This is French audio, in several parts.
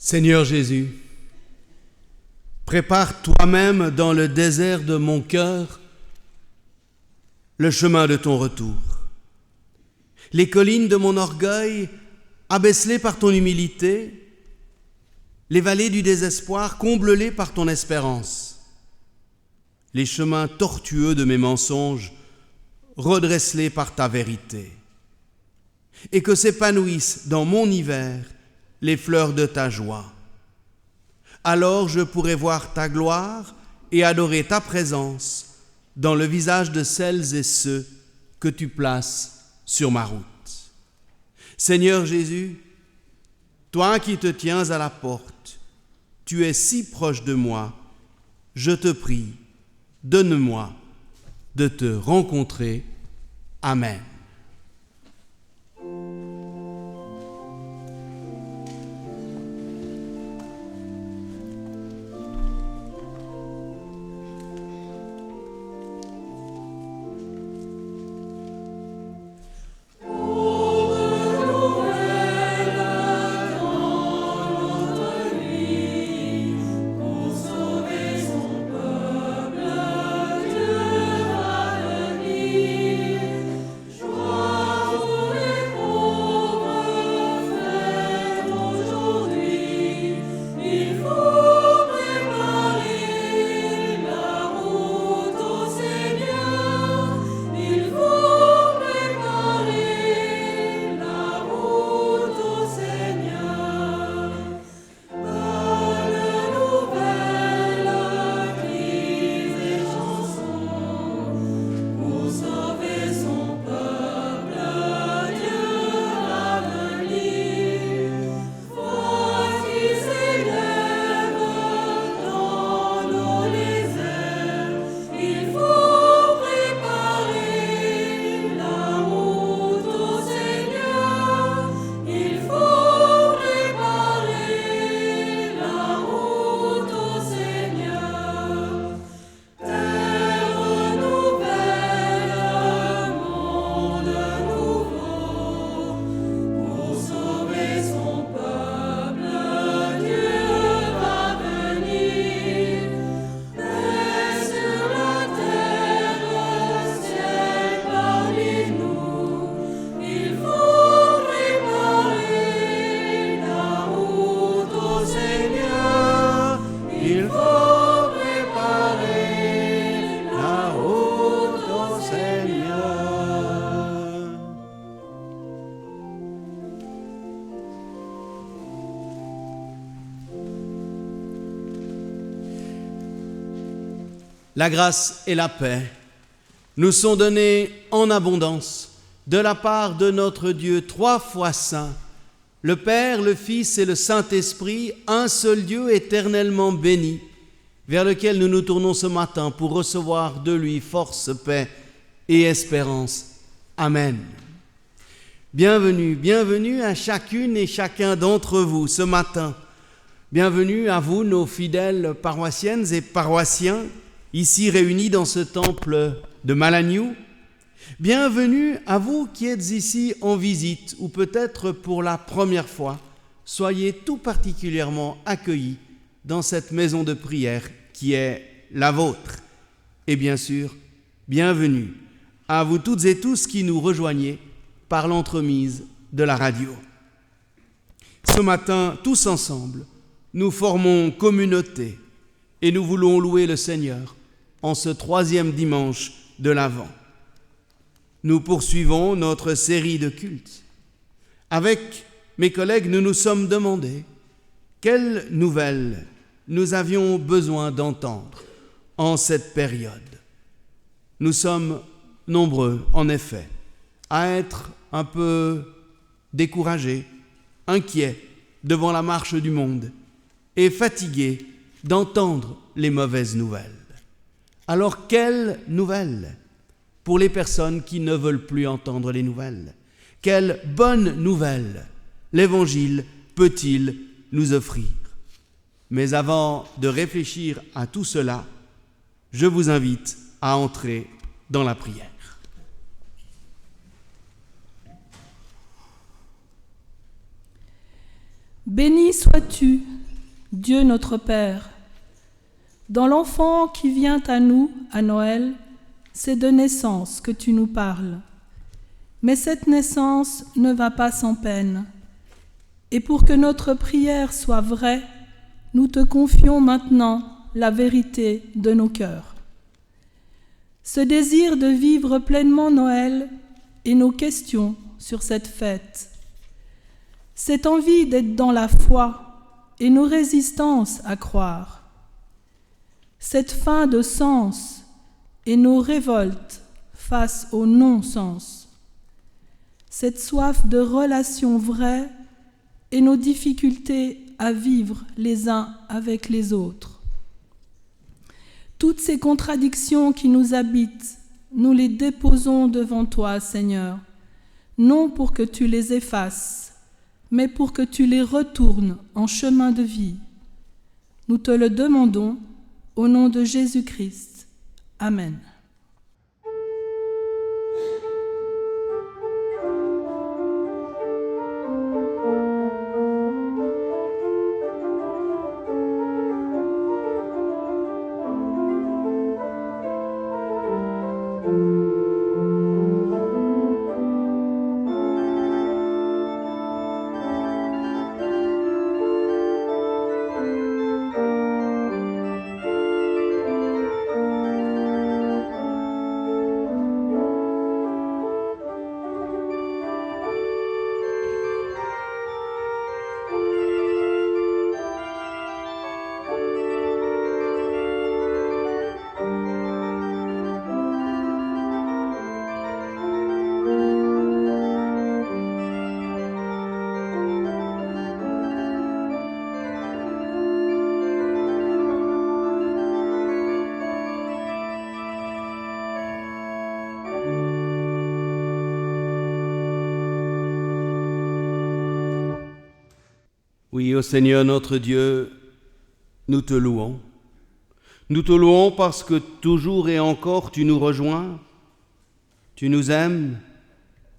Seigneur Jésus, prépare toi-même dans le désert de mon cœur le chemin de ton retour. Les collines de mon orgueil, abaisse-les par ton humilité, les vallées du désespoir, comble-les par ton espérance. Les chemins tortueux de mes mensonges, redresse-les par ta vérité. Et que s'épanouissent dans mon hiver les fleurs de ta joie. Alors je pourrai voir ta gloire et adorer ta présence dans le visage de celles et ceux que tu places sur ma route. Seigneur Jésus, toi qui te tiens à la porte, tu es si proche de moi, je te prie, donne-moi de te rencontrer. Amen. La grâce et la paix nous sont données en abondance de la part de notre Dieu trois fois saint, le Père, le Fils et le Saint-Esprit, un seul Dieu éternellement béni, vers lequel nous nous tournons ce matin pour recevoir de lui force, paix et espérance. Amen. Bienvenue, bienvenue à chacune et chacun d'entre vous ce matin. Bienvenue à vous, nos fidèles paroissiennes et paroissiens, ici réunis dans ce temple de Malagnou. Bienvenue à vous qui êtes ici en visite ou peut-être pour la première fois. Soyez tout particulièrement accueillis dans cette maison de prière qui est la vôtre. Et bien sûr, bienvenue à vous toutes et tous qui nous rejoignez par l'entremise de la radio. Ce matin, tous ensemble, nous formons communauté et nous voulons louer le Seigneur en ce troisième dimanche de l'Avent. Nous poursuivons notre série de cultes. Avec mes collègues, nous nous sommes demandé quelles nouvelles nous avions besoin d'entendre en cette période. Nous sommes nombreux, en effet, à être un peu découragés, inquiets devant la marche du monde et fatigués d'entendre les mauvaises nouvelles. Alors, quelles nouvelles pour les personnes qui ne veulent plus entendre les nouvelles? Quelles bonnes nouvelles l'Évangile peut-il nous offrir? Mais avant de réfléchir à tout cela, je vous invite à entrer dans la prière. Béni sois-tu, Dieu notre Père. Dans l'enfant qui vient à nous à Noël, c'est de naissance que tu nous parles. Mais cette naissance ne va pas sans peine. Et pour que notre prière soit vraie, nous te confions maintenant la vérité de nos cœurs. Ce désir de vivre pleinement Noël et nos questions sur cette fête. Cette envie d'être dans la foi et nos résistances à croire. Cette faim de sens et nos révoltes face au non-sens. Cette soif de relations vraies et nos difficultés à vivre les uns avec les autres. Toutes ces contradictions qui nous habitent, nous les déposons devant toi, Seigneur, non pour que tu les effaces, mais pour que tu les retournes en chemin de vie. Nous te le demandons au nom de Jésus-Christ. Amen. Oui, ô Seigneur notre Dieu, nous te louons. Nous te louons parce que toujours et encore tu nous rejoins, tu nous aimes,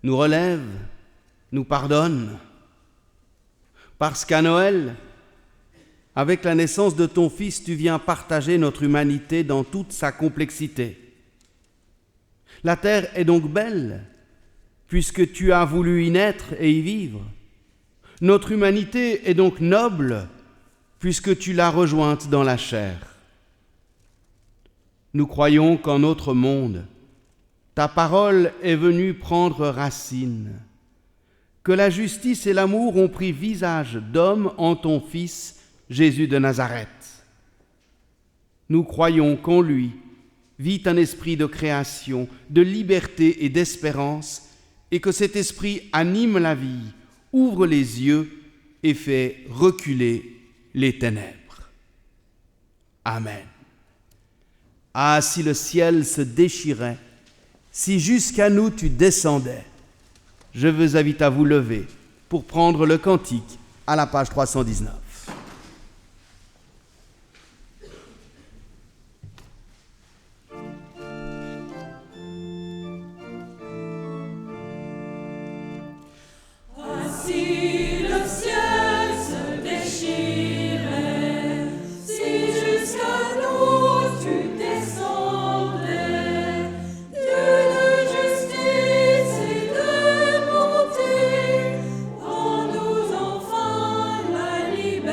nous relèves, nous pardonnes. Parce qu'à Noël, avec la naissance de ton Fils, tu viens partager notre humanité dans toute sa complexité. La terre est donc belle, puisque tu as voulu y naître et y vivre. Notre humanité est donc noble, puisque tu l'as rejointe dans la chair. Nous croyons qu'en notre monde, ta parole est venue prendre racine, que la justice et l'amour ont pris visage d'homme en ton Fils, Jésus de Nazareth. Nous croyons qu'en lui vit un esprit de création, de liberté et d'espérance, et que cet esprit anime la vie, ouvre les yeux et fait reculer les ténèbres. Amen. Ah, si le ciel se déchirait, si jusqu'à nous tu descendais, je veux inviter à vous lever pour prendre le cantique à la page 319. Liberté.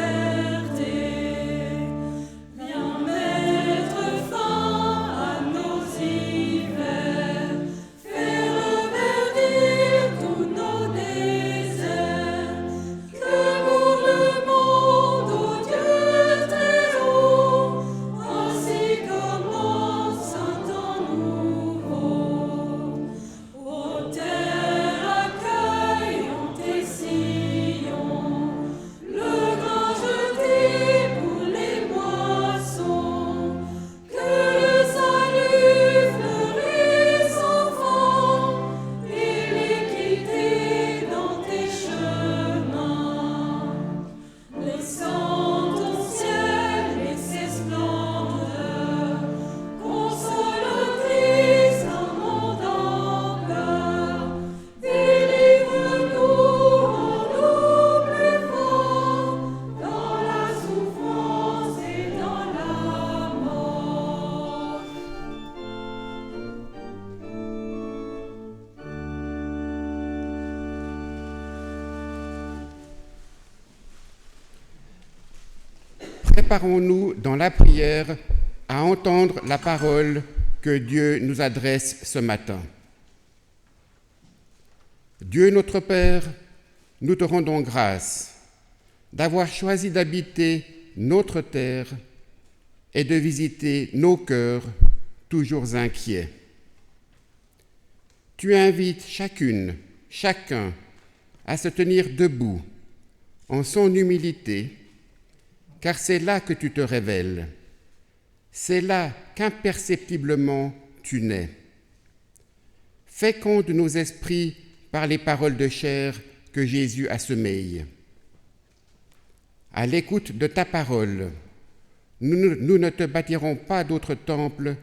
préparons-nous dans la prière à entendre la parole que Dieu nous adresse ce matin. Dieu notre Père, nous te rendons grâce d'avoir choisi d'habiter notre terre et de visiter nos cœurs toujours inquiets. Tu invites chacune, chacun à se tenir debout en son humilité, car c'est là que tu te révèles, c'est là qu'imperceptiblement tu nais. Féconde nos esprits par les paroles de chair que Jésus a semées. À l'écoute de ta parole, nous ne te bâtirons pas d'autre temple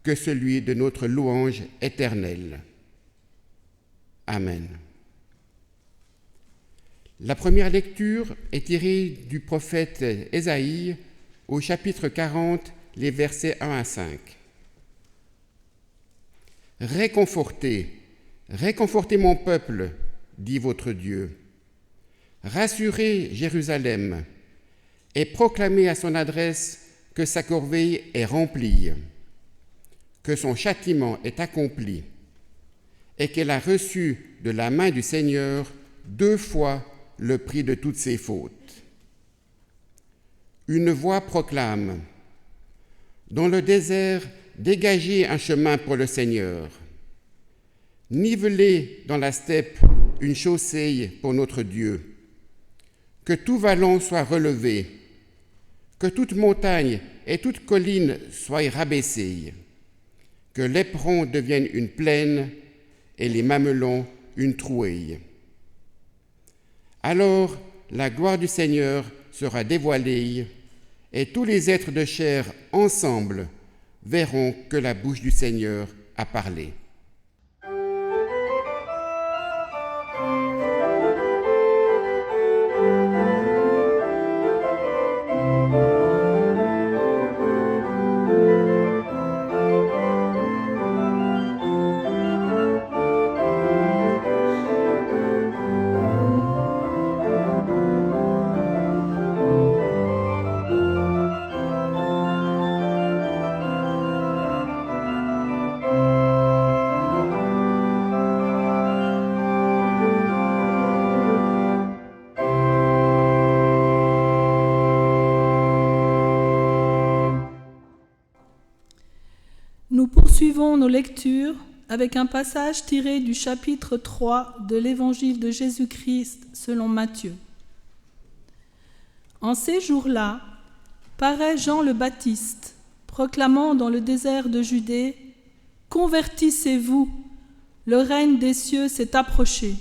que celui de notre louange éternelle. Amen. La première lecture est tirée du prophète Ésaïe au chapitre 40, les versets 1 à 5. Réconfortez, réconfortez mon peuple, dit votre Dieu. Rassurez Jérusalem et proclamez à son adresse que sa corvée est remplie, que son châtiment est accompli et qu'elle a reçu de la main du Seigneur 2 fois le prix de toutes ses fautes. Une voix proclame : dans le désert, dégagez un chemin pour le Seigneur. Nivelez dans la steppe une chaussée pour notre Dieu. Que tout vallon soit relevé, que toute montagne et toute colline soient rabaissées, que l'éperon devienne une plaine et les mamelons une trouée. Alors la gloire du Seigneur sera dévoilée et tous les êtres de chair ensemble verront que la bouche du Seigneur a parlé. Nous poursuivons nos lectures avec un passage tiré du chapitre 3 de l'Évangile de Jésus-Christ selon Matthieu. En ces jours-là, paraît Jean le Baptiste, proclamant dans le désert de Judée : « Convertissez-vous, le règne des cieux s'est approché. »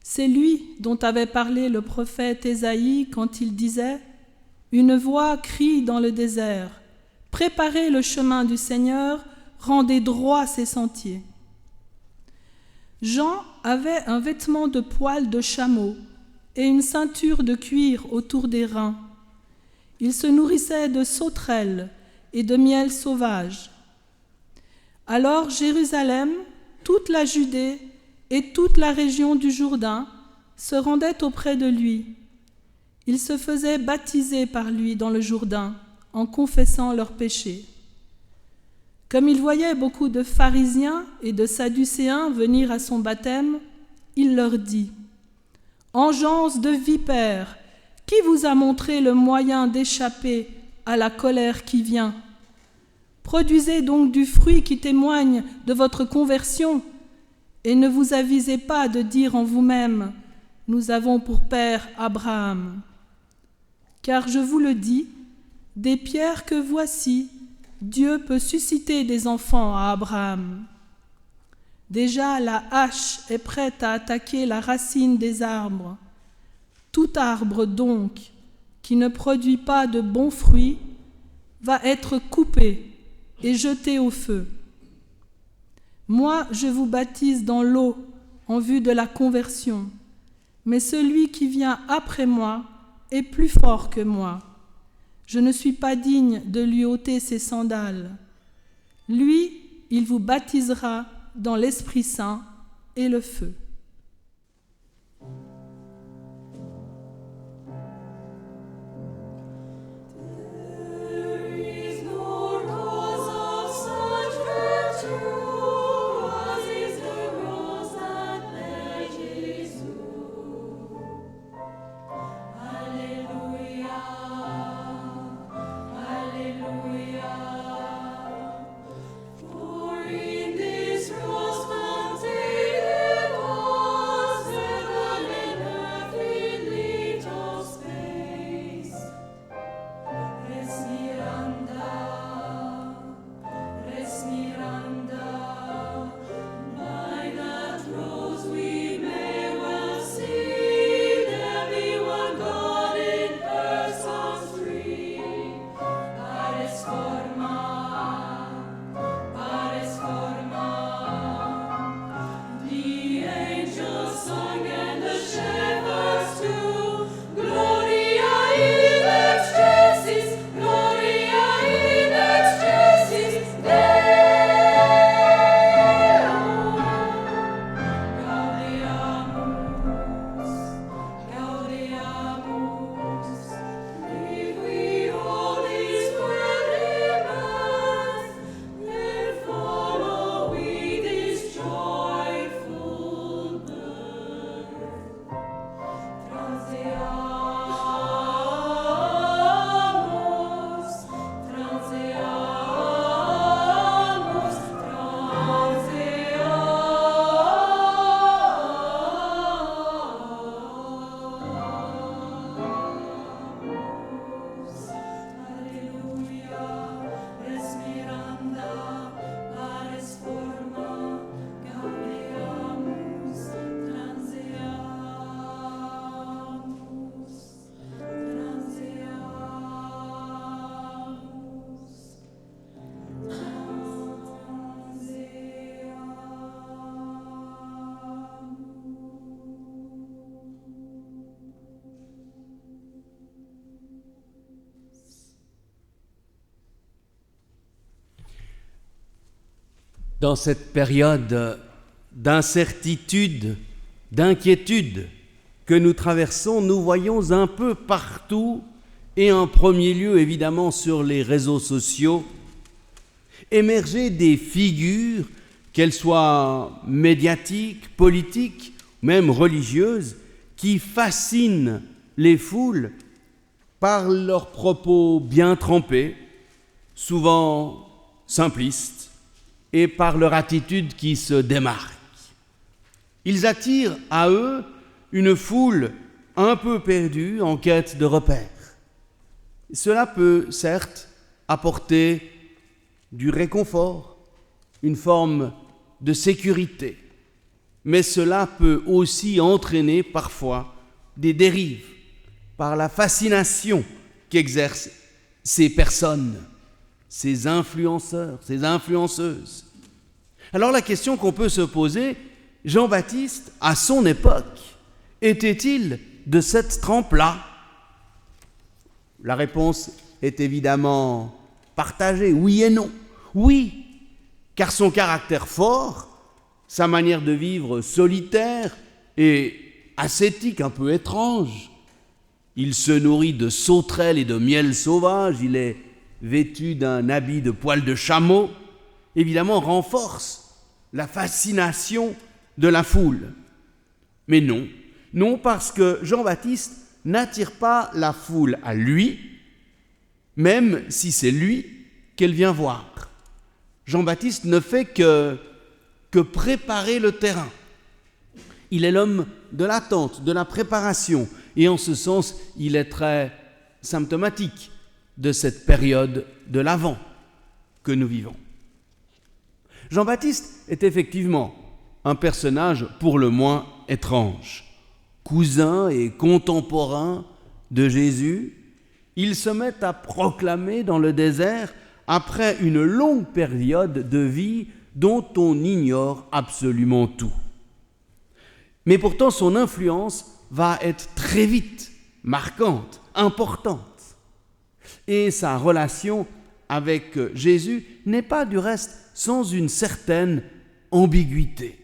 C'est lui dont avait parlé le prophète Ésaïe quand il disait : « Une voix crie dans le désert : préparez le chemin du Seigneur, rendez droits ses sentiers. » Jean avait un vêtement de poil de chameau et une ceinture de cuir autour des reins. Il se nourrissait de sauterelles et de miel sauvage. Alors Jérusalem, toute la Judée et toute la région du Jourdain se rendaient auprès de lui. Ils se faisaient baptiser par lui dans le Jourdain, en confessant leurs péchés. Comme il voyait beaucoup de pharisiens et de sadducéens venir à son baptême, il leur dit : « Engeance de vipères, qui vous a montré le moyen d'échapper à la colère qui vient ? Produisez donc du fruit qui témoigne de votre conversion, et ne vous avisez pas de dire en vous-même : nous avons pour père Abraham. Car je vous le dis, des pierres que voici, Dieu peut susciter des enfants à Abraham. Déjà la hache est prête à attaquer la racine des arbres. Tout arbre donc, qui ne produit pas de bons fruits, va être coupé et jeté au feu. Moi, je vous baptise dans l'eau en vue de la conversion, mais celui qui vient après moi est plus fort que moi. Je ne suis pas digne de lui ôter ses sandales. Lui, il vous baptisera dans l'Esprit Saint et le feu. Dans cette période d'incertitude, d'inquiétude que nous traversons, nous voyons un peu partout, et en premier lieu évidemment sur les réseaux sociaux, émerger des figures, qu'elles soient médiatiques, politiques, même religieuses, qui fascinent les foules par leurs propos bien trempés, souvent simplistes, et par leur attitude qui se démarque. Ils attirent à eux une foule un peu perdue en quête de repères. Cela peut certes apporter du réconfort, une forme de sécurité, mais cela peut aussi entraîner parfois des dérives par la fascination qu'exercent ces personnes, ces influenceurs, ces influenceuses. Alors la question qu'on peut se poser, Jean-Baptiste, à son époque, était-il de cette trempe-là ? La réponse est évidemment partagée, oui et non. Oui, car son caractère fort, sa manière de vivre solitaire et ascétique, un peu étrange. Il se nourrit de sauterelles et de miel sauvage, il est vêtu d'un habit de poil de chameau, évidemment renforce la fascination de la foule. Mais non parce que Jean-Baptiste n'attire pas la foule à lui, même si c'est lui qu'elle vient voir. Jean-Baptiste ne fait que préparer le terrain. Il est l'homme de l'attente, de la préparation, et en ce sens, il est très symptomatique de cette période de l'Avent que nous vivons. Jean-Baptiste est effectivement un personnage pour le moins étrange. Cousin et contemporain de Jésus, il se met à proclamer dans le désert après une longue période de vie dont on ignore absolument tout. Mais pourtant, son influence va être très vite marquante, importante. Et sa relation avec Jésus n'est pas du reste sans une certaine ambiguïté.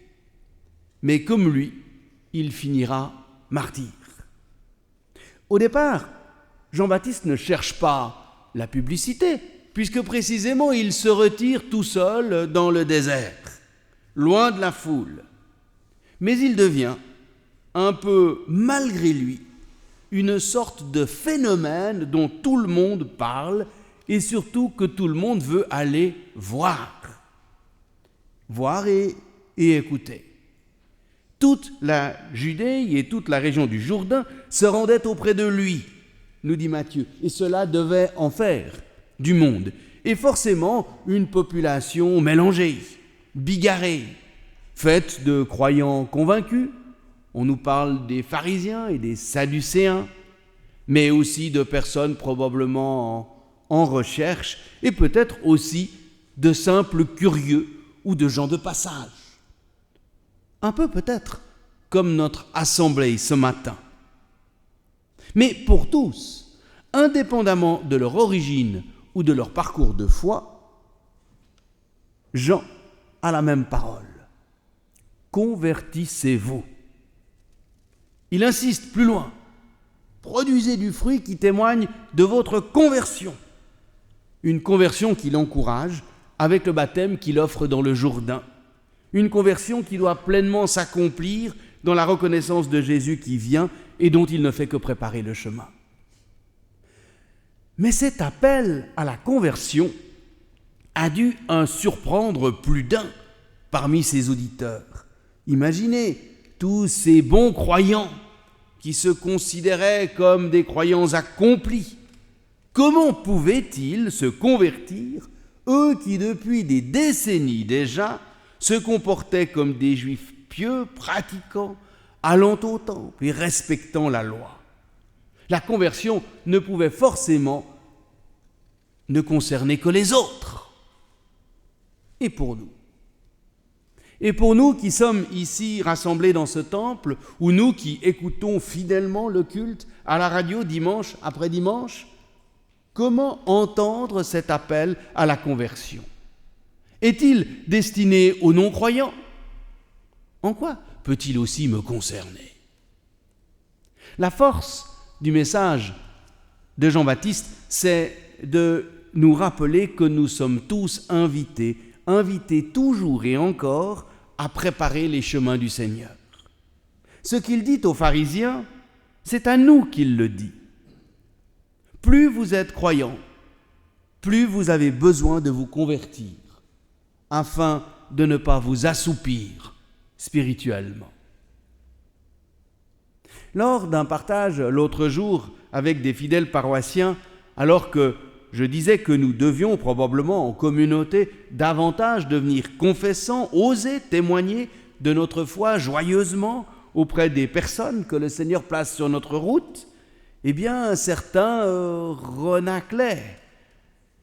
Mais comme lui, il finira martyr. Au départ, Jean-Baptiste ne cherche pas la publicité, puisque précisément il se retire tout seul dans le désert, loin de la foule. Mais il devient, un peu malgré lui, une sorte de phénomène dont tout le monde parle et surtout que tout le monde veut aller voir et écouter. Toute la Judée et toute la région du Jourdain se rendaient auprès de lui, nous dit Matthieu, et cela devait en faire du monde, et forcément une population mélangée, bigarrée, faite de croyants convaincus. On nous parle des pharisiens et des sadducéens, mais aussi de personnes probablement en recherche, et peut-être aussi de simples curieux ou de gens de passage. Un peu peut-être comme notre assemblée ce matin. Mais pour tous, indépendamment de leur origine ou de leur parcours de foi, Jean a la même parole. Convertissez-vous. Il insiste plus loin. Produisez du fruit qui témoigne de votre conversion. Une conversion qu'il encourage avec le baptême qu'il offre dans le Jourdain. Une conversion qui doit pleinement s'accomplir dans la reconnaissance de Jésus qui vient et dont il ne fait que préparer le chemin. Mais cet appel à la conversion a dû en surprendre plus d'un parmi ses auditeurs. Imaginez tous ces bons croyants qui se considéraient comme des croyants accomplis. Comment pouvaient-ils se convertir, eux qui depuis des décennies déjà se comportaient comme des juifs pieux, pratiquants, allant au temple et respectant la loi? La conversion ne pouvait forcément ne concerner que les autres. Et pour nous qui sommes ici rassemblés dans ce temple, ou nous qui écoutons fidèlement le culte à la radio dimanche après dimanche, comment entendre cet appel à la conversion? Est-il destiné aux non-croyants? En quoi peut-il aussi me concerner? La force du message de Jean-Baptiste, c'est de nous rappeler que nous sommes tous invités toujours et encore à préparer les chemins du Seigneur. Ce qu'il dit aux pharisiens, c'est à nous qu'il le dit. Plus vous êtes croyants, plus vous avez besoin de vous convertir, afin de ne pas vous assoupir spirituellement. Lors d'un partage l'autre jour avec des fidèles paroissiens, alors que je disais que nous devions probablement en communauté davantage devenir confessants, oser témoigner de notre foi joyeusement auprès des personnes que le Seigneur place sur notre route, eh bien certains renaclaient,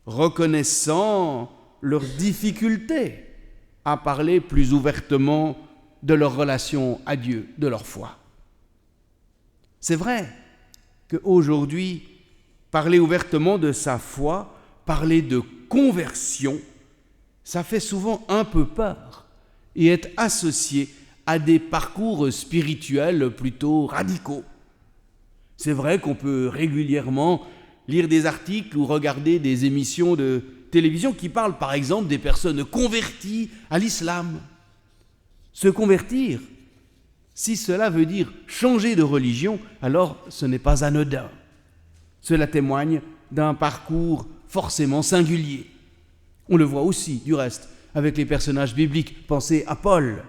reconnaissant leurs difficultés à parler plus ouvertement de leur relation à Dieu, de leur foi. C'est vrai qu'aujourd'hui, parler ouvertement de sa foi, parler de conversion, ça fait souvent un peu peur et est associé à des parcours spirituels plutôt radicaux. C'est vrai qu'on peut régulièrement lire des articles ou regarder des émissions de télévision qui parlent par exemple des personnes converties à l'islam. Se convertir, si cela veut dire changer de religion, alors ce n'est pas anodin. Cela témoigne d'un parcours forcément singulier. On le voit aussi, du reste, avec les personnages bibliques. Pensez à Paul,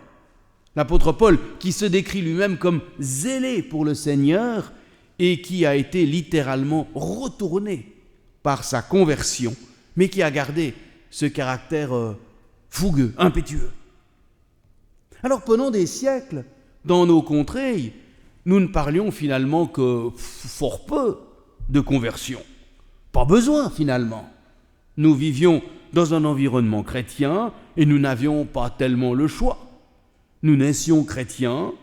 l'apôtre Paul, qui se décrit lui-même comme zélé pour le Seigneur et qui a été littéralement retourné par sa conversion, mais qui a gardé ce caractère fougueux, impétueux. Alors pendant des siècles, dans nos contrées, nous ne parlions finalement que fort peu de conversion. Pas besoin finalement. Nous vivions dans un environnement chrétien et nous n'avions pas tellement le choix. Nous naissions chrétiens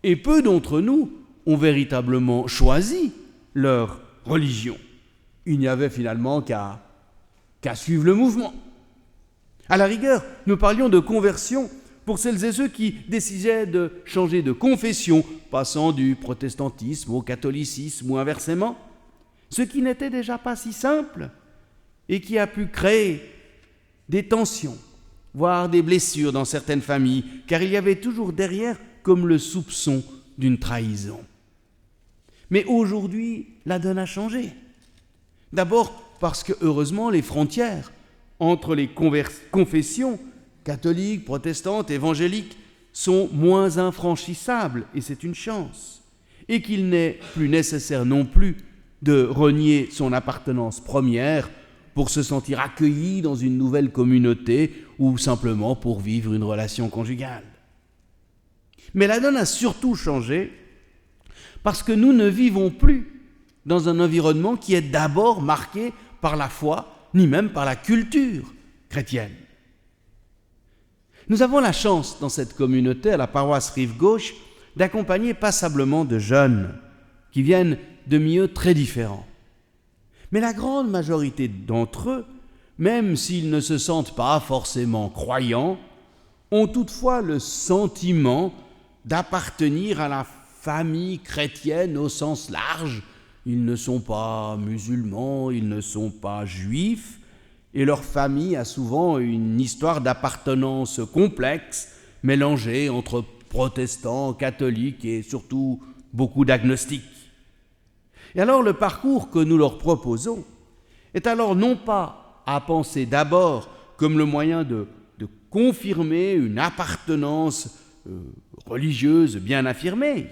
et peu d'entre nous ont véritablement choisi leur religion. Il n'y avait finalement qu'à suivre le mouvement. À la rigueur, nous parlions de conversion pour celles et ceux qui décidaient de changer de confession, passant du protestantisme au catholicisme ou inversement, ce qui n'était déjà pas si simple et qui a pu créer des tensions, voire des blessures dans certaines familles, car il y avait toujours derrière comme le soupçon d'une trahison. Mais aujourd'hui, la donne a changé. D'abord parce que, heureusement, les frontières entre les confessions catholiques, protestantes, évangéliques sont moins infranchissables, et c'est une chance, et qu'il n'est plus nécessaire non plus de renier son appartenance première pour se sentir accueilli dans une nouvelle communauté ou simplement pour vivre une relation conjugale. Mais la donne a surtout changé parce que nous ne vivons plus dans un environnement qui est d'abord marqué par la foi, ni même par la culture chrétienne. Nous avons la chance dans cette communauté, à la paroisse Rive-Gauche, d'accompagner passablement de jeunes qui viennent de milieux très différents. Mais la grande majorité d'entre eux, même s'ils ne se sentent pas forcément croyants, ont toutefois le sentiment d'appartenir à la famille chrétienne au sens large. Ils ne sont pas musulmans, ils ne sont pas juifs, et leur famille a souvent une histoire d'appartenance complexe, mélangée entre protestants, catholiques et surtout beaucoup d'agnostiques. Et alors le parcours que nous leur proposons est alors non pas à penser d'abord comme le moyen de confirmer une appartenance religieuse bien affirmée,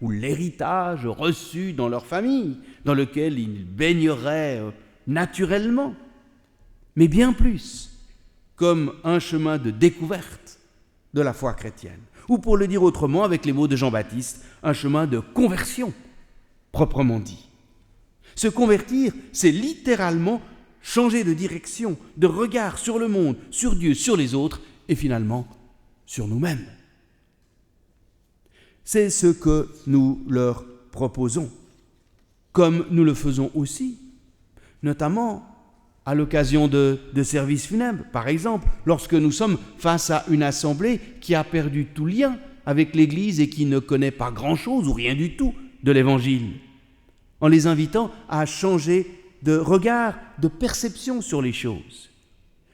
ou l'héritage reçu dans leur famille, dans lequel ils baigneraient naturellement, mais bien plus comme un chemin de découverte de la foi chrétienne, ou pour le dire autrement avec les mots de Jean-Baptiste, un chemin de conversion, proprement dit. Se convertir, c'est littéralement changer de direction, de regard sur le monde, sur Dieu, sur les autres, et finalement sur nous-mêmes. C'est ce que nous leur proposons, comme nous le faisons aussi, notamment à l'occasion de services funèbres, par exemple, lorsque nous sommes face à une assemblée qui a perdu tout lien avec l'Église et qui ne connaît pas grand-chose ou rien du tout de l'Évangile, en les invitant à changer de regard, de perception sur les choses.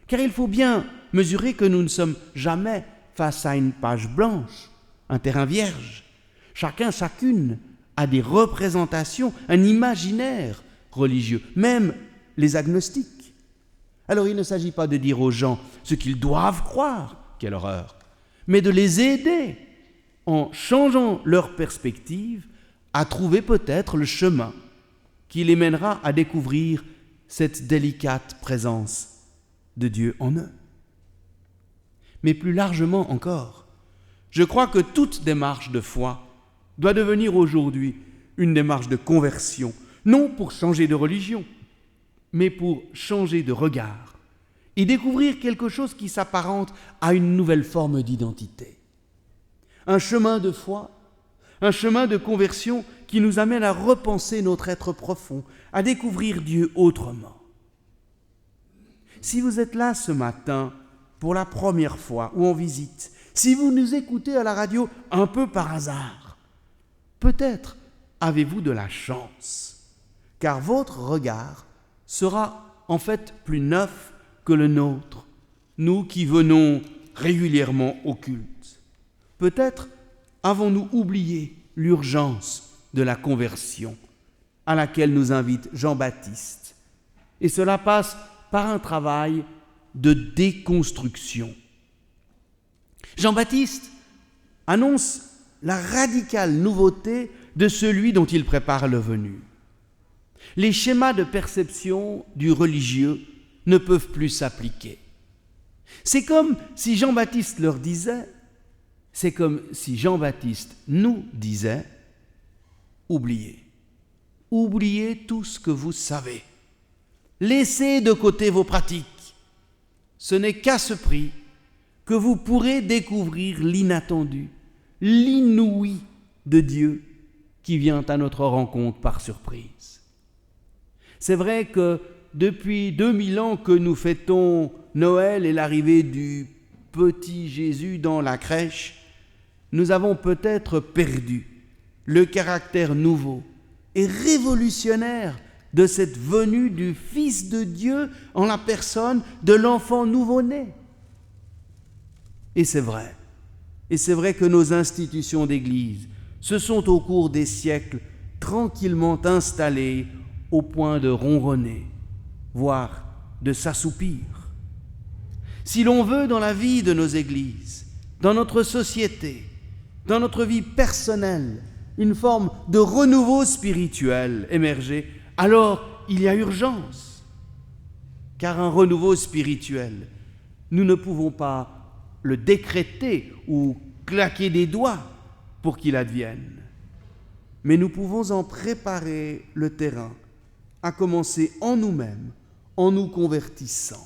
Car il faut bien mesurer que nous ne sommes jamais face à une page blanche, un terrain vierge. Chacune a des représentations, un imaginaire religieux, même les agnostiques. Alors il ne s'agit pas de dire aux gens ce qu'ils doivent croire, quelle horreur, mais de les aider en changeant leur perspective à trouver peut-être le chemin qui les mènera à découvrir cette délicate présence de Dieu en eux. Mais plus largement encore, je crois que toute démarche de foi doit devenir aujourd'hui une démarche de conversion, non pour changer de religion, mais pour changer de regard et découvrir quelque chose qui s'apparente à une nouvelle forme d'identité. Un chemin de foi, un chemin de conversion qui nous amène à repenser notre être profond, à découvrir Dieu autrement. Si vous êtes là ce matin pour la première fois ou en visite, si vous nous écoutez à la radio un peu par hasard, peut-être avez-vous de la chance, car votre regard sera en fait plus neuf que le nôtre, nous qui venons régulièrement au culte. Peut-être avons-nous oublié l'urgence de la conversion à laquelle nous invite Jean-Baptiste. Et cela passe par un travail de déconstruction. Jean-Baptiste annonce la radicale nouveauté de celui dont il prépare le venu. Les schémas de perception du religieux ne peuvent plus s'appliquer. C'est comme si Jean-Baptiste leur disait, c'est comme si Jean-Baptiste nous disait, oubliez tout ce que vous savez. Laissez de côté vos pratiques. Ce n'est qu'à ce prix que vous pourrez découvrir l'inattendu, l'inouï de Dieu qui vient à notre rencontre par surprise. C'est vrai que depuis 2000 ans que nous fêtons Noël et l'arrivée du petit Jésus dans la crèche, nous avons peut-être perdu le caractère nouveau et révolutionnaire de cette venue du Fils de Dieu en la personne de l'enfant nouveau-né. Et c'est vrai que nos institutions d'Église se sont au cours des siècles tranquillement installées au point de ronronner, voire de s'assoupir. Si l'on veut dans la vie de nos églises, dans notre société, dans notre vie personnelle, une forme de renouveau spirituel émerger, alors il y a urgence. Car un renouveau spirituel, nous ne pouvons pas le décréter ou claquer des doigts pour qu'il advienne. Mais nous pouvons en préparer le terrain, à commencer en nous-mêmes, en nous convertissant.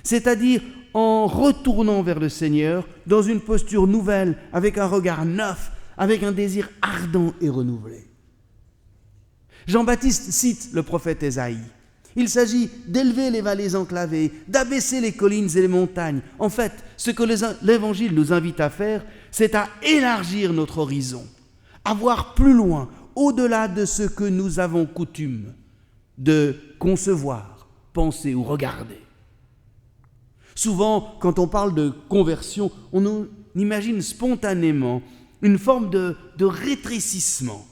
C'est-à-dire en retournant vers le Seigneur dans une posture nouvelle, avec un regard neuf, avec un désir ardent et renouvelé. Jean-Baptiste cite le prophète Ésaïe. Il s'agit d'élever les vallées enclavées, d'abaisser les collines et les montagnes. En fait, ce que l'Évangile nous invite à faire, c'est à élargir notre horizon, à voir plus loin, au-delà de ce que nous avons coutume de concevoir, penser ou regarder. Souvent, quand on parle de conversion, on imagine spontanément une forme de rétrécissement.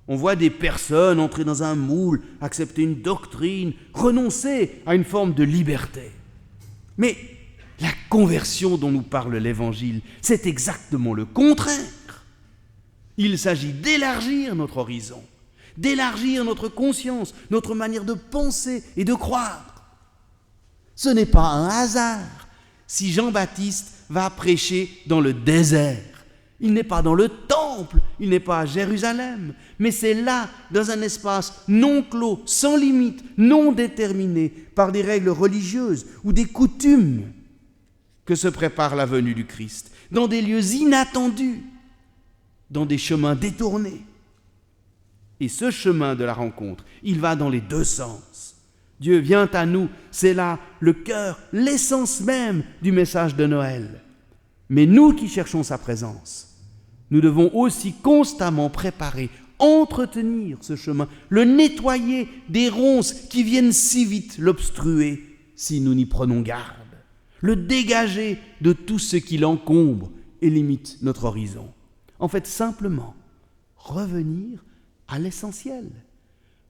On voit des personnes entrer dans un moule, accepter une doctrine, renoncer à une forme de liberté. Mais la conversion dont nous parle l'Évangile, c'est exactement le contraire. Il s'agit d'élargir notre horizon, d'élargir notre conscience, notre manière de penser et de croire. Ce n'est pas un hasard si Jean-Baptiste va prêcher dans le désert. Il n'est pas dans le temple, il n'est pas à Jérusalem, mais c'est là, dans un espace non clos, sans limite, non déterminé par des règles religieuses ou des coutumes, que se prépare la venue du Christ, dans des lieux inattendus, dans des chemins détournés. Et ce chemin de la rencontre, il va dans les deux sens, Dieu vient à nous, c'est là le cœur, l'essence même du message de Noël. Mais nous qui cherchons sa présence, nous devons aussi constamment préparer, entretenir ce chemin, le nettoyer des ronces qui viennent si vite l'obstruer si nous n'y prenons garde, le dégager de tout ce qui l'encombre et limite notre horizon. En fait, simplement revenir à l'essentiel,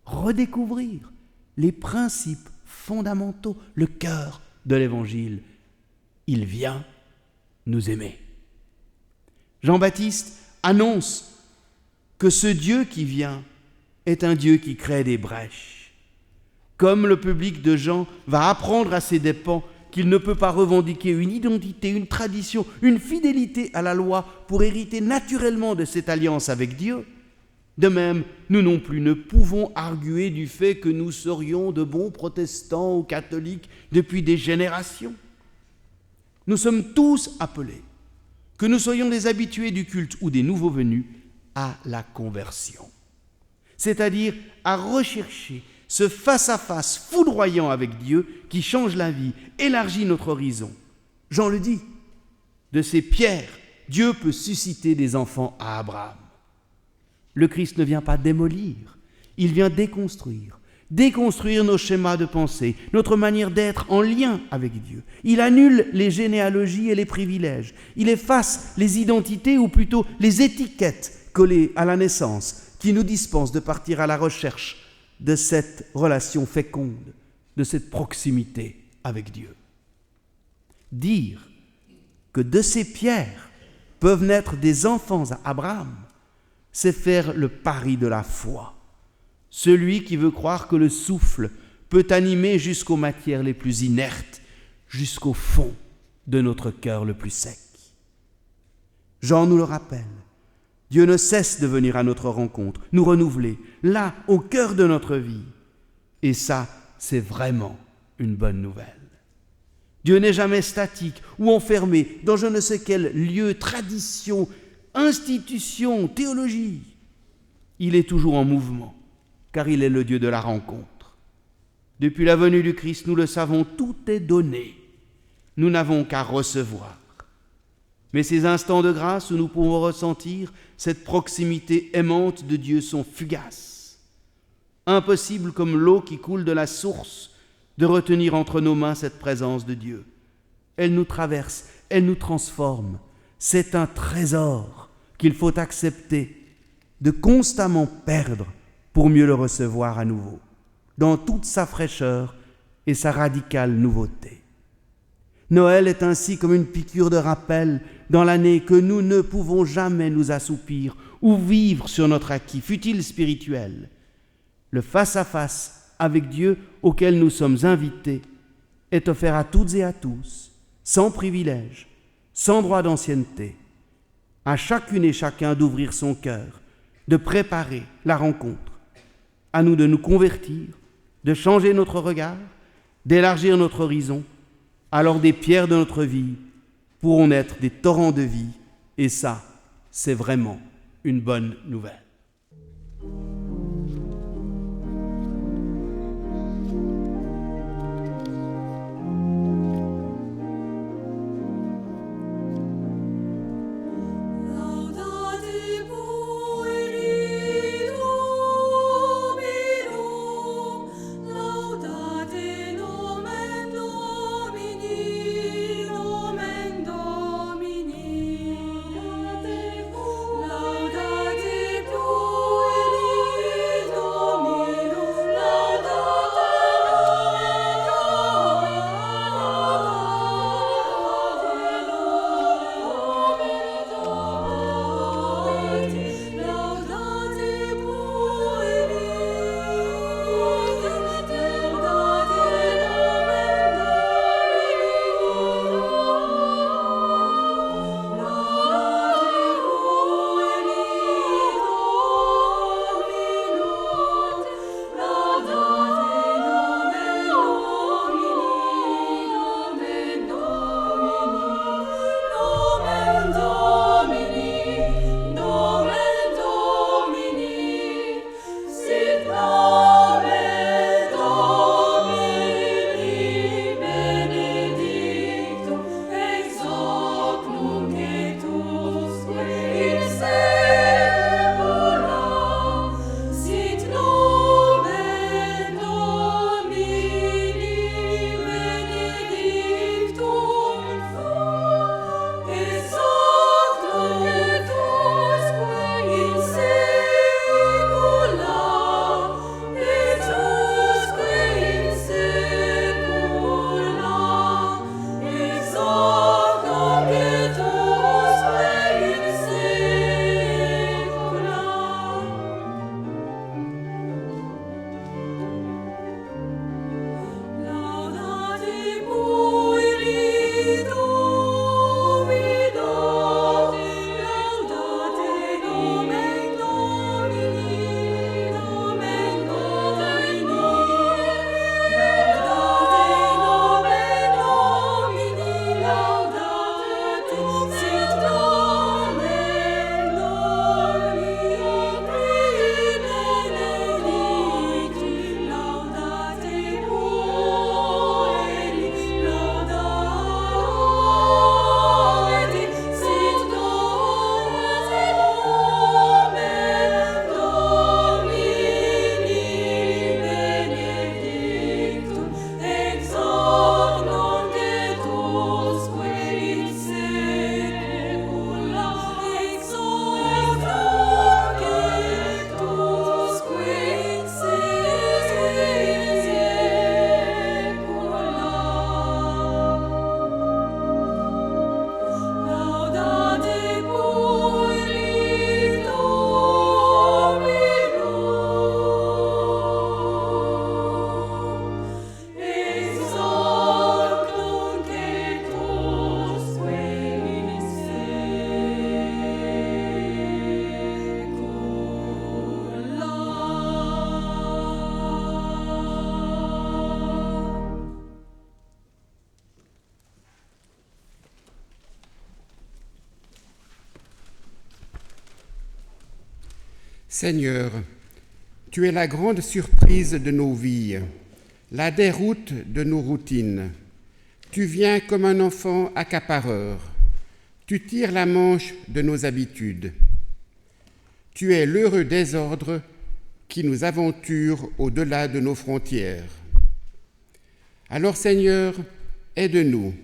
redécouvrir les principes fondamentaux, le cœur de l'Évangile. Il vient nous aimer. Jean-Baptiste annonce que ce Dieu qui vient est un Dieu qui crée des brèches. Comme le public de Jean va apprendre à ses dépens qu'il ne peut pas revendiquer une identité, une tradition, une fidélité à la loi pour hériter naturellement de cette alliance avec Dieu, de même, nous non plus ne pouvons arguer du fait que nous serions de bons protestants ou catholiques depuis des générations. Nous sommes tous appelés, que nous soyons des habitués du culte ou des nouveaux venus, à la conversion, c'est-à-dire à rechercher ce face-à-face foudroyant avec Dieu qui change la vie, élargit notre horizon. Jean le dit, de ces pierres, Dieu peut susciter des enfants à Abraham. Le Christ ne vient pas démolir, il vient déconstruire nos schémas de pensée, notre manière d'être en lien avec Dieu. Il annule les généalogies et les privilèges, il efface les identités ou plutôt les étiquettes collées à la naissance qui nous dispensent de partir à la recherche de cette relation féconde, de cette proximité avec Dieu. Dire que de ces pierres peuvent naître des enfants à Abraham, c'est faire le pari de la foi. Celui qui veut croire que le souffle peut animer jusqu'aux matières les plus inertes, jusqu'au fond de notre cœur le plus sec. Jean nous le rappelle, Dieu ne cesse de venir à notre rencontre, nous renouveler, là, au cœur de notre vie. Et ça, c'est vraiment une bonne nouvelle. Dieu n'est jamais statique ou enfermé dans je ne sais quel lieu, tradition, institution, théologie. Il est toujours en mouvement, car il est le Dieu de la rencontre. Depuis la venue du Christ, nous le savons, tout est donné. Nous n'avons qu'à recevoir. Mais ces instants de grâce où nous pouvons ressentir cette proximité aimante de Dieu sont fugaces. Impossible comme l'eau qui coule de la source de retenir entre nos mains cette présence de Dieu. Elle nous traverse, elle nous transforme. C'est un trésor qu'il faut accepter de constamment perdre pour mieux le recevoir à nouveau, dans toute sa fraîcheur et sa radicale nouveauté. Noël est ainsi comme une piqûre de rappel dans l'année que nous ne pouvons jamais nous assoupir ou vivre sur notre acquis, fût-il spirituel. Le face-à-face avec Dieu auquel nous sommes invités est offert à toutes et à tous, sans privilège, sans droit d'ancienneté, à chacune et chacun d'ouvrir son cœur, de préparer la rencontre, à nous de nous convertir, de changer notre regard, d'élargir notre horizon. Alors des pierres de notre vie pourront naître des torrents de vie, et ça, c'est vraiment une bonne nouvelle. Seigneur, tu es la grande surprise de nos vies, la déroute de nos routines. Tu viens comme un enfant accapareur. Tu tires la manche de nos habitudes. Tu es l'heureux désordre qui nous aventure au-delà de nos frontières. Alors, Seigneur, aide-nous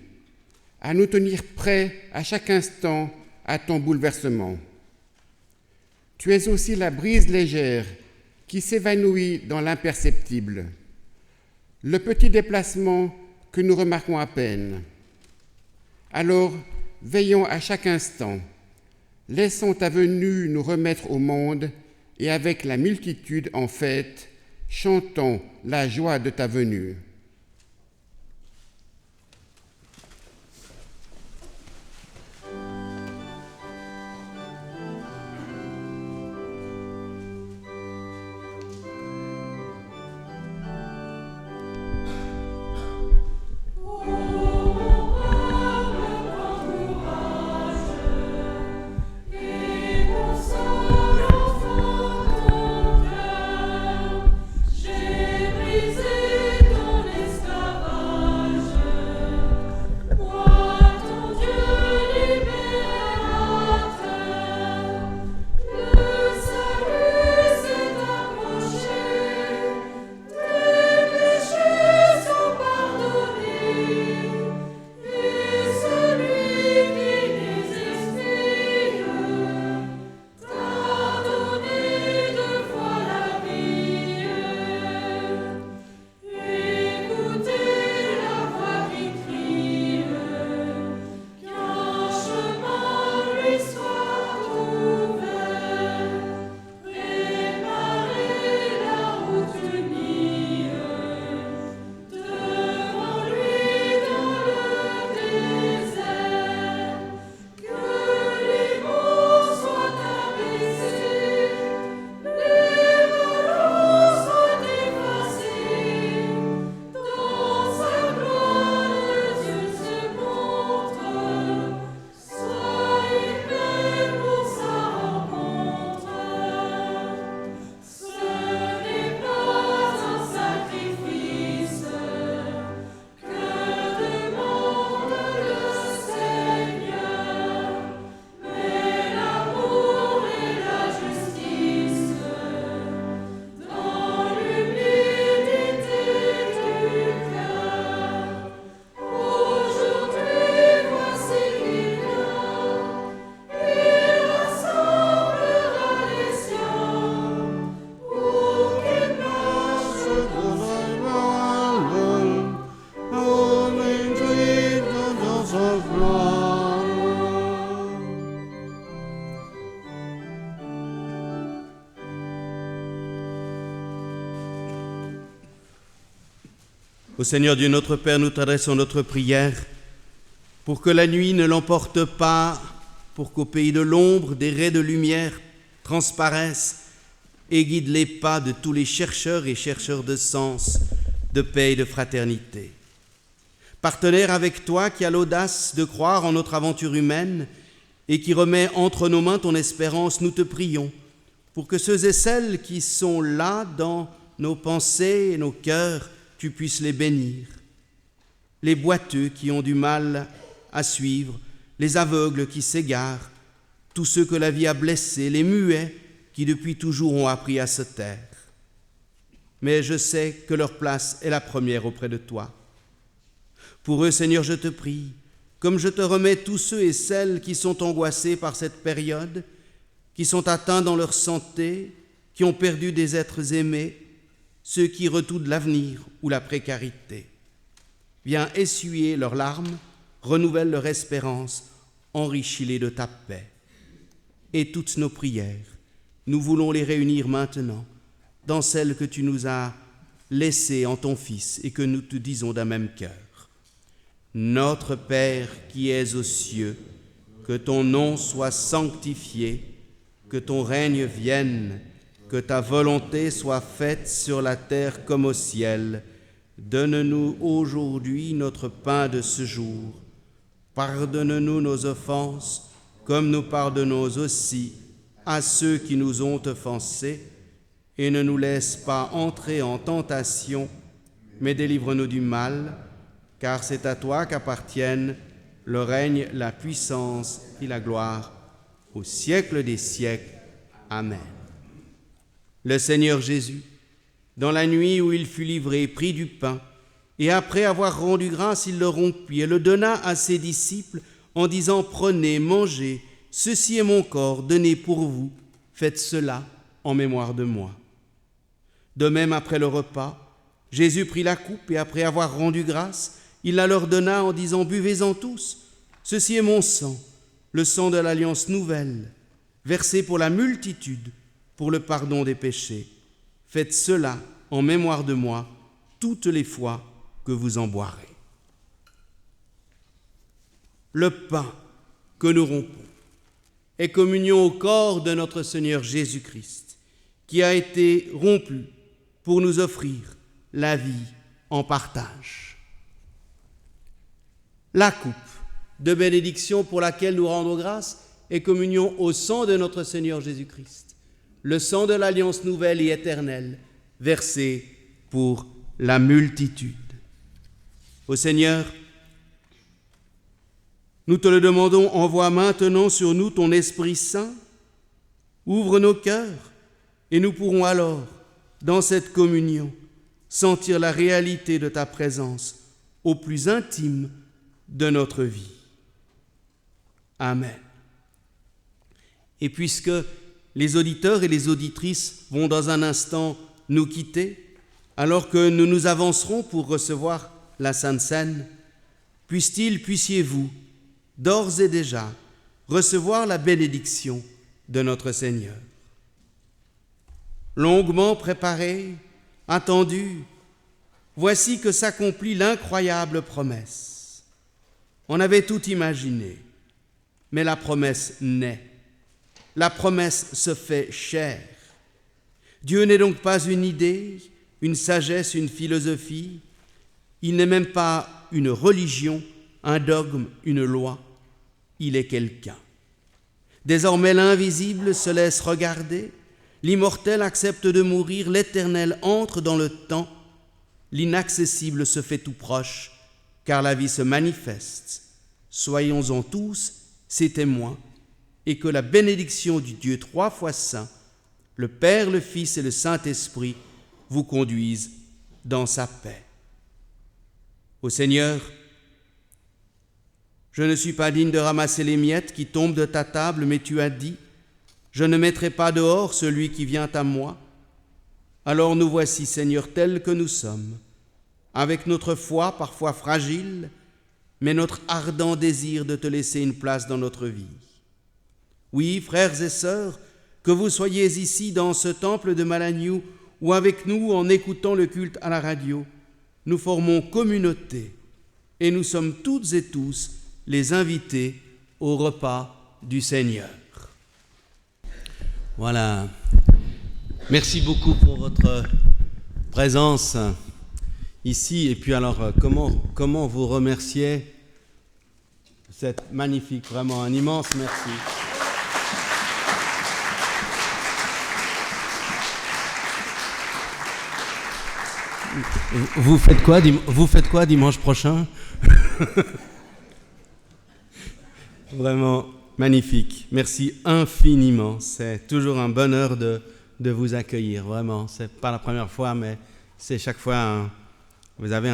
à nous tenir prêts à chaque instant à ton bouleversement. Tu es aussi la brise légère qui s'évanouit dans l'imperceptible, le petit déplacement que nous remarquons à peine. Alors, veillons à chaque instant, laissons ta venue nous remettre au monde et avec la multitude en fête, chantons la joie de ta venue. Au Seigneur Dieu notre Père, nous t'adressons notre prière pour que la nuit ne l'emporte pas, pour qu'au pays de l'ombre, des raies de lumière transparaissent et guident les pas de tous les chercheurs et chercheurs de sens, de paix et de fraternité. Partenaire avec toi qui a l'audace de croire en notre aventure humaine et qui remet entre nos mains ton espérance, nous te prions pour que ceux et celles qui sont là dans nos pensées et nos cœurs, tu puisses les bénir. Les boiteux qui ont du mal à suivre, les aveugles qui s'égarent, tous ceux que la vie a blessés, les muets qui depuis toujours ont appris à se taire. Mais je sais que leur place est la première auprès de toi. Pour eux, Seigneur, je te prie, comme je te remets tous ceux et celles qui sont angoissés par cette période, qui sont atteints dans leur santé, qui ont perdu des êtres aimés, ceux qui redoutent l'avenir ou la précarité. Viens essuyer leurs larmes, renouvelle leur espérance, enrichis-les de ta paix. Et toutes nos prières, nous voulons les réunir maintenant dans celles que tu nous as laissées en ton Fils et que nous te disons d'un même cœur. Notre Père qui es aux cieux, que ton nom soit sanctifié, que ton règne vienne, que ta volonté soit faite sur la terre comme au ciel. Donne-nous aujourd'hui notre pain de ce jour. Pardonne-nous nos offenses, comme nous pardonnons aussi à ceux qui nous ont offensés, et ne nous laisse pas entrer en tentation, mais délivre-nous du mal, car c'est à toi qu'appartiennent le règne, la puissance et la gloire, au siècle des siècles. Amen. Le Seigneur Jésus, dans la nuit où il fut livré, prit du pain, et après avoir rendu grâce, il le rompit et le donna à ses disciples en disant « Prenez, mangez, ceci est mon corps donné pour vous, faites cela en mémoire de moi. » De même, après le repas, Jésus prit la coupe et après avoir rendu grâce, il la leur donna en disant « Buvez-en tous, ceci est mon sang, le sang de l'alliance nouvelle, versé pour la multitude, pour le pardon des péchés. Faites cela en mémoire de moi toutes les fois que vous en boirez. » Le pain que nous rompons est communion au corps de notre Seigneur Jésus-Christ, qui a été rompu pour nous offrir la vie en partage. La coupe de bénédiction pour laquelle nous rendons grâce est communion au sang de notre Seigneur Jésus-Christ, le sang de l'alliance nouvelle et éternelle, versé pour la multitude. Ô Seigneur, nous te le demandons, envoie maintenant sur nous ton Esprit Saint, ouvre nos cœurs et nous pourrons alors, dans cette communion, sentir la réalité de ta présence au plus intime de notre vie. Amen. Et puisque les auditeurs et les auditrices vont dans un instant nous quitter, alors que nous nous avancerons pour recevoir la Sainte Seine, puissiez-vous, d'ores et déjà, recevoir la bénédiction de notre Seigneur. Longuement préparé, attendu, voici que s'accomplit l'incroyable promesse. On avait tout imaginé, mais la promesse naît. La promesse se fait chair. Dieu n'est donc pas une idée, une sagesse, une philosophie. Il n'est même pas une religion, un dogme, une loi. Il est quelqu'un. Désormais, l'invisible se laisse regarder, l'immortel accepte de mourir, l'éternel entre dans le temps, l'inaccessible se fait tout proche, car la vie se manifeste. Soyons-en tous ses témoins, et que la bénédiction du Dieu trois fois saint, le Père, le Fils et le Saint-Esprit, vous conduisent dans sa paix. Ô Seigneur, je ne suis pas digne de ramasser les miettes qui tombent de ta table, mais tu as dit, je ne mettrai pas dehors celui qui vient à moi. Alors nous voici, Seigneur, tels que nous sommes, avec notre foi parfois fragile, mais notre ardent désir de te laisser une place dans notre vie. Oui, frères et sœurs, que vous soyez ici dans ce temple de Malagnou ou avec nous en écoutant le culte à la radio, nous formons communauté et nous sommes toutes et tous les invités au repas du Seigneur. Voilà. Merci beaucoup pour votre présence ici. Et puis alors, comment vous remercier? C'est magnifique, vraiment un immense merci. Vous faites quoi dimanche prochain? Vraiment magnifique. Merci infiniment. C'est toujours un bonheur de vous accueillir. Vraiment, c'est pas la première fois, mais c'est chaque fois vous avez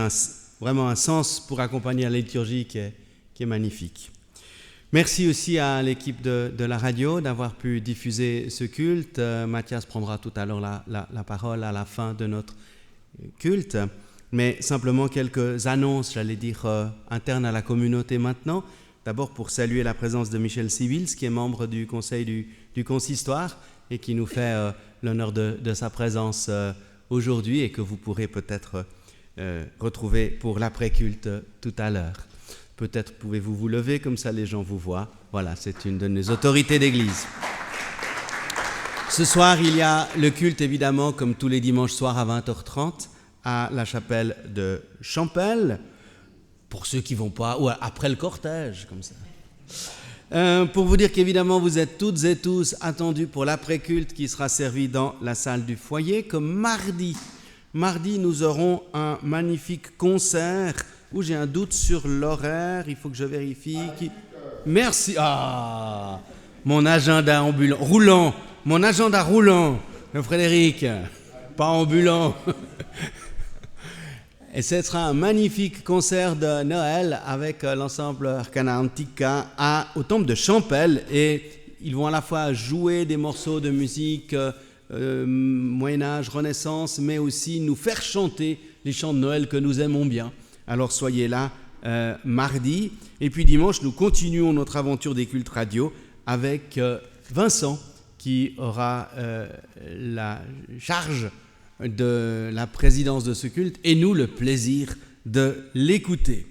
vraiment un sens pour accompagner la liturgie qui est magnifique. Merci aussi à l'équipe de la radio d'avoir pu diffuser ce culte. Mathias prendra tout à l'heure la parole à la fin de notre culte, mais simplement quelques annonces, j'allais dire, internes à la communauté maintenant. D'abord pour saluer la présence de Michel Sibils, qui est membre du conseil du consistoire et qui nous fait l'honneur de sa présence aujourd'hui et que vous pourrez peut-être retrouver pour l'après-culte tout à l'heure. Peut-être pouvez-vous vous lever, comme ça les gens vous voient. Voilà, c'est une de nos autorités d'église. Ce soir, il y a le culte, évidemment, comme tous les dimanches soirs à 20h30, à la chapelle de Champel, pour ceux qui ne vont pas, ou après le cortège, comme ça. Pour vous dire qu'évidemment, vous êtes toutes et tous attendus pour l'après-culte qui sera servi dans la salle du foyer, comme mardi. Mardi, nous aurons un magnifique concert où j'ai un doute sur l'horaire. Il faut que je vérifie. Merci. Ah, mon agenda roulant. Mon agenda roulant, Frédéric, pas ambulant. Et ce sera un magnifique concert de Noël avec l'ensemble Arcana Antica au temple de Champel. Et ils vont à la fois jouer des morceaux de musique Moyen-Âge, Renaissance, mais aussi nous faire chanter les chants de Noël que nous aimons bien. Alors soyez là mardi. Et puis dimanche, nous continuons notre aventure des cultes radio avec Vincent qui aura la charge de la présidence de ce culte et nous le plaisir de l'écouter.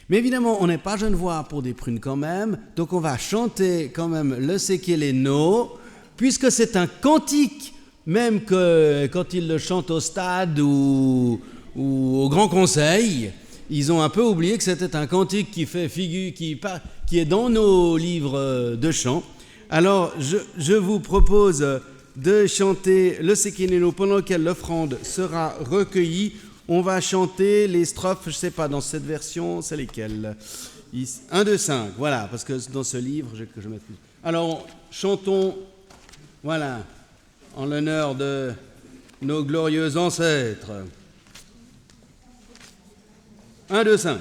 Mais évidemment, on n'est pas Genevois pour des prunes quand même, donc on va chanter quand même le Sekeleno, puisque c'est un cantique, même que quand ils le chantent au stade ou au Grand Conseil, ils ont un peu oublié que c'était un cantique qui fait figure, qui est dans nos livres de chant. Alors, je vous propose de chanter le Sekeleno pendant lequel l'offrande sera recueillie. On va chanter les strophes, je ne sais pas, dans cette version, c'est lesquelles 1, 2, 5, voilà, parce que dans ce livre, je mets plus. Alors, chantons, voilà, en l'honneur de nos glorieux ancêtres. 1, 2, 5.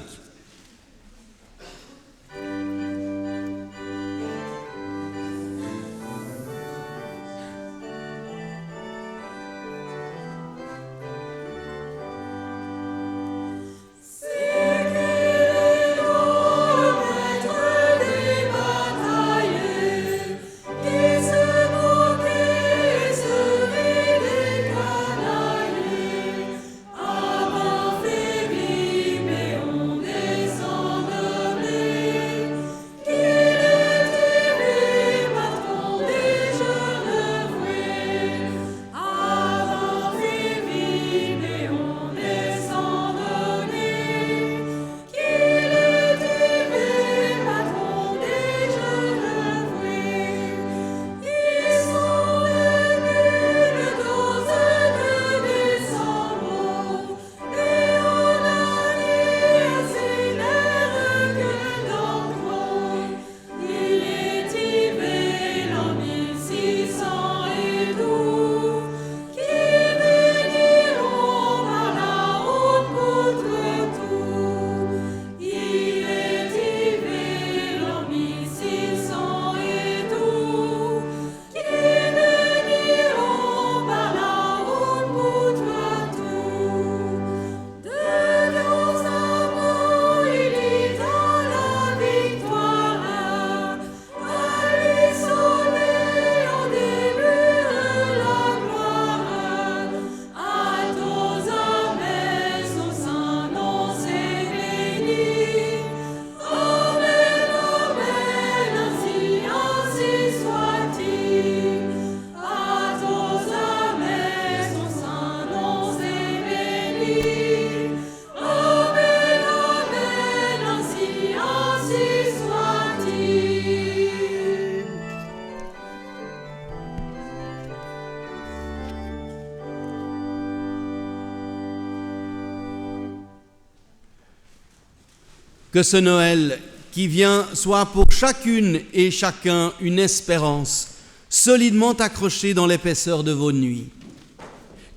Que ce Noël qui vient soit pour chacune et chacun une espérance solidement accrochée dans l'épaisseur de vos nuits.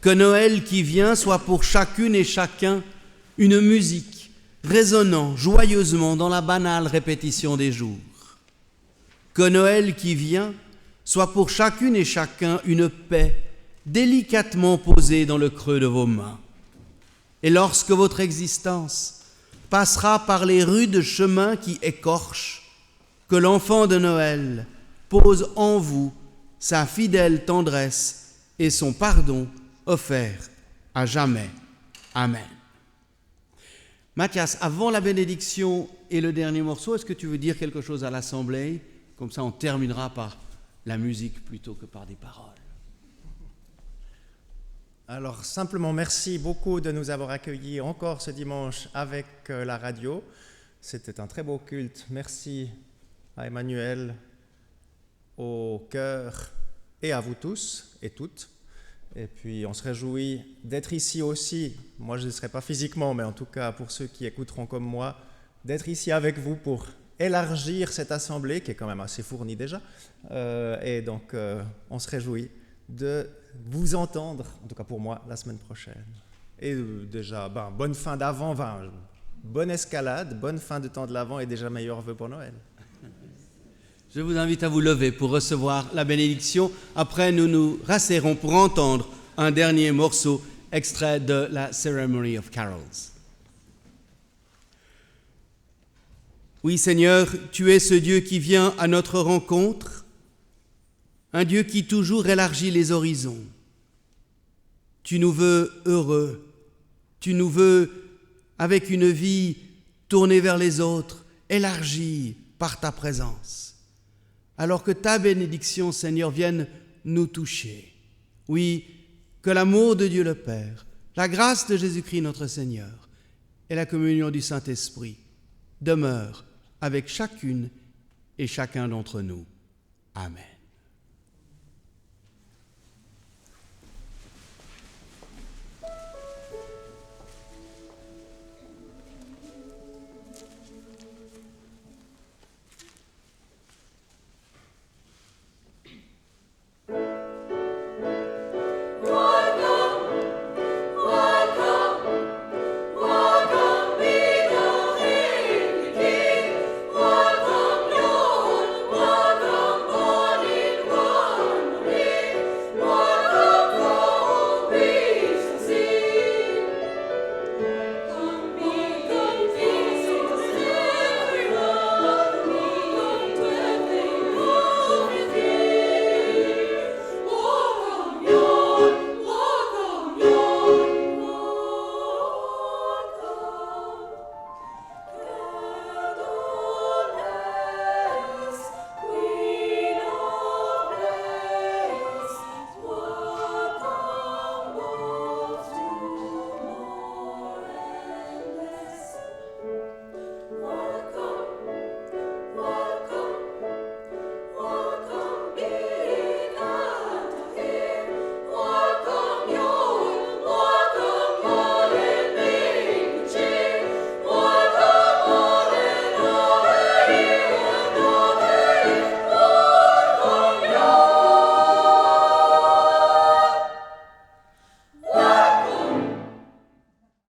Que Noël qui vient soit pour chacune et chacun une musique résonnant joyeusement dans la banale répétition des jours. Que Noël qui vient soit pour chacune et chacun une paix délicatement posée dans le creux de vos mains. Et lorsque votre existence passera par les rudes chemins qui écorchent, que l'enfant de Noël pose en vous sa fidèle tendresse et son pardon offert à jamais. Amen. Mathias, avant la bénédiction et le dernier morceau, est-ce que tu veux dire quelque chose à l'Assemblée? Comme ça, on terminera par la musique plutôt que par des paroles. Alors, simplement, merci beaucoup de nous avoir accueillis encore ce dimanche avec la radio. C'était un très beau culte. Merci à Emmanuel, au cœur et à vous tous et toutes. Et puis on se réjouit d'être ici aussi. Moi je ne serai pas physiquement, mais en tout cas pour ceux qui écouteront comme moi, d'être ici avec vous pour élargir cette assemblée qui est quand même assez fournie déjà. Et donc on se réjouit de vous entendre, en tout cas pour moi, la semaine prochaine. Et déjà, bonne fin d'Avent, bonne escalade, bonne fin de temps de l'Avent et déjà meilleurs vœux pour Noël. Je vous invite à vous lever pour recevoir la bénédiction. Après, nous nous rasserrons pour entendre un dernier morceau extrait de la Ceremony of Carols. Oui, Seigneur, tu es ce Dieu qui vient à notre rencontre, un Dieu qui toujours élargit les horizons. Tu nous veux heureux, tu nous veux avec une vie tournée vers les autres, élargie par ta présence. Alors que ta bénédiction, Seigneur, vienne nous toucher. Oui, que l'amour de Dieu le Père, la grâce de Jésus-Christ notre Seigneur et la communion du Saint-Esprit demeurent avec chacune et chacun d'entre nous. Amen. Welcome,